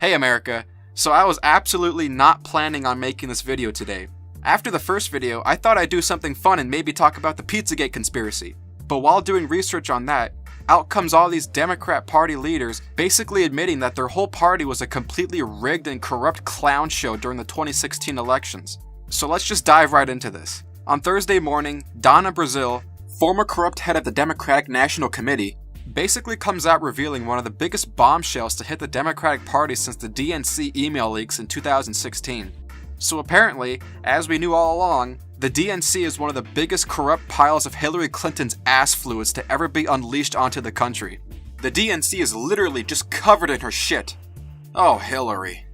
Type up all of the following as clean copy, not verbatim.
Hey America, so I was absolutely not planning on making this video today. After the first video, I thought I'd do something fun and maybe talk about the Pizzagate conspiracy. But while doing research on that, out comes all these Democrat Party leaders basically admitting that their whole party was a completely rigged and corrupt clown show during the 2016 elections. So let's just dive right into this. On Thursday morning, Donna Brazile, former corrupt head of the Democratic National Committee, basically comes out revealing one of the biggest bombshells to hit the Democratic Party since the DNC email leaks in 2016. So apparently, as we knew all along, the DNC is one of the biggest corrupt piles of Hillary Clinton's ass fluids to ever be unleashed onto the country. The DNC is literally just covered in her shit. Oh, Hillary.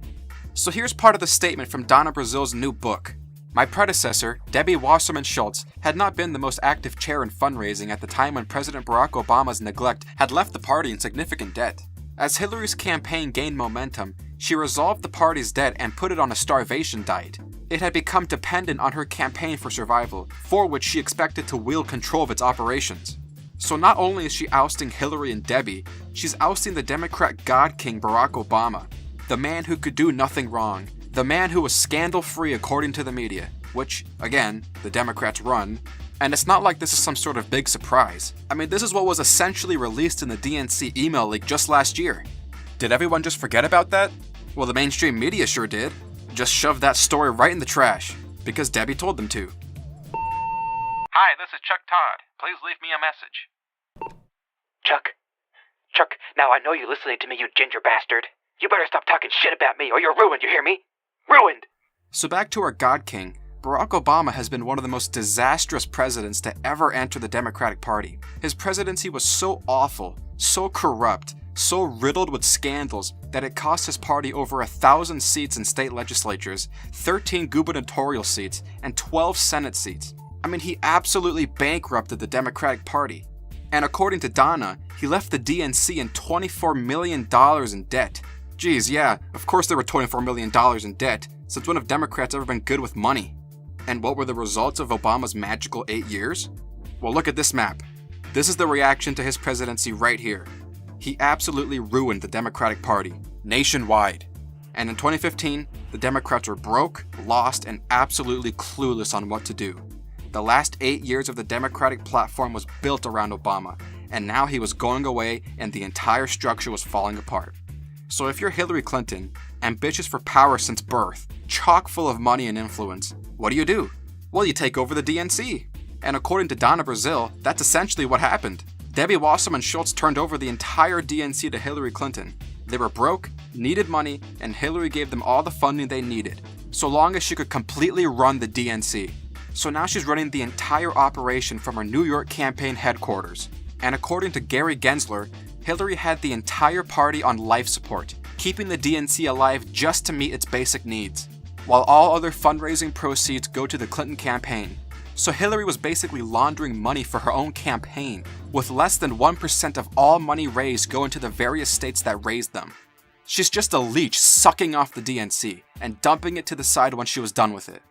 So here's part of the statement from Donna Brazile's new book. My predecessor, Debbie Wasserman Schultz, had not been the most active chair in fundraising at the time when President Barack Obama's neglect had left the party in significant debt. As Hillary's campaign gained momentum, she resolved the party's debt and put it on a starvation diet. It had become dependent on her campaign for survival, for which she expected to wield control of its operations. So not only is she ousting Hillary and Debbie, she's ousting the Democrat God King Barack Obama, the man who could do nothing wrong, the man who was scandal-free according to the media, which, again, the Democrats run. And it's not like this is some sort of big surprise. I mean, this is what was essentially released in the DNC email leak just last year. Did everyone just forget about that? Well, the mainstream media sure did. Just shoved that story right in the trash, because Debbie told them to. Hi, this is Chuck Todd. Please leave me a message. Chuck, now I know you're listening to me, you ginger bastard. You better stop talking shit about me or you're ruined, you hear me? Ruined! So back to our God King. Barack Obama has been one of the most disastrous presidents to ever enter the Democratic Party. His presidency was so awful, so corrupt, so riddled with scandals that it cost his party over 1,000 seats in state legislatures, 13 gubernatorial seats, and 12 Senate seats. I mean, he absolutely bankrupted the Democratic Party. And according to Donna, he left the DNC in $24 million in debt. Geez, yeah, of course there were $24 million in debt, since when have Democrats ever been good with money? And what were the results of Obama's magical 8 years? Well, look at this map. This is the reaction to his presidency right here. He absolutely ruined the Democratic Party, nationwide. And in 2015, the Democrats were broke, lost, and absolutely clueless on what to do. The last 8 years of the Democratic platform was built around Obama, and now he was going away and the entire structure was falling apart. So if you're Hillary Clinton, ambitious for power since birth, chock full of money and influence, what do? Well, you take over the DNC. And according to Donna Brazile, that's essentially what happened. Debbie Wasserman Schultz turned over the entire DNC to Hillary Clinton. They were broke, needed money, and Hillary gave them all the funding they needed, so long as she could completely run the DNC. So now she's running the entire operation from her New York campaign headquarters. And according to Gary Gensler, Hillary had the entire party on life support, keeping the DNC alive just to meet its basic needs, while all other fundraising proceeds go to the Clinton campaign. So Hillary was basically laundering money for her own campaign, with less than 1% of all money raised going to the various states that raised them. She's just a leech sucking off the DNC and dumping it to the side when she was done with it.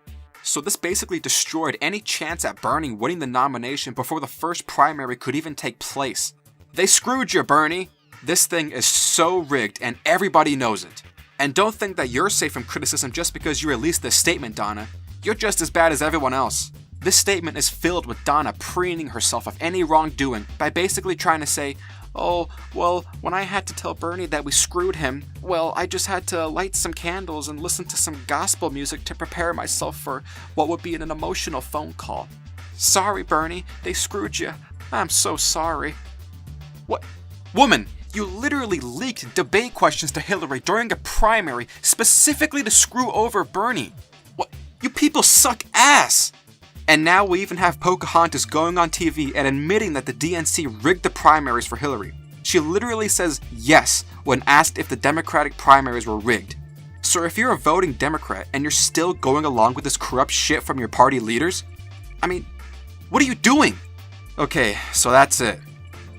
So this basically destroyed any chance at Bernie winning the nomination before the first primary could even take place. They screwed you, Bernie! This thing is so rigged and everybody knows it. And don't think that you're safe from criticism just because you released this statement, Donna. You're just as bad as everyone else. This statement is filled with Donna preening herself of any wrongdoing by basically trying to say, oh, well, when I had to tell Bernie that we screwed him, well, I just had to light some candles and listen to some gospel music to prepare myself for what would be an emotional phone call. Sorry, Bernie, they screwed you. I'm so sorry. What? Woman, you literally leaked debate questions to Hillary during a primary specifically to screw over Bernie. What? You people suck ass! And now we even have Pocahontas going on TV and admitting that the DNC rigged the primaries for Hillary. She literally says yes when asked if the Democratic primaries were rigged. So if you're a voting Democrat and you're still going along with this corrupt shit from your party leaders, I mean, what are you doing? Okay, so that's it.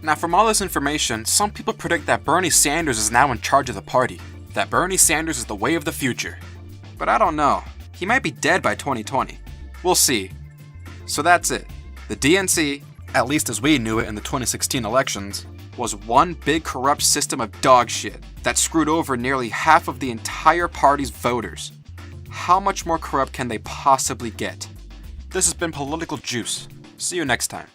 Now from all this information, some people predict that Bernie Sanders is now in charge of the party. That Bernie Sanders is the way of the future. But I don't know. He might be dead by 2020. We'll see. So that's it. The DNC, at least as we knew it in the 2016 elections, was one big corrupt system of dog shit that screwed over nearly half of the entire party's voters. How much more corrupt can they possibly get? This has been Political Juice. See you next time.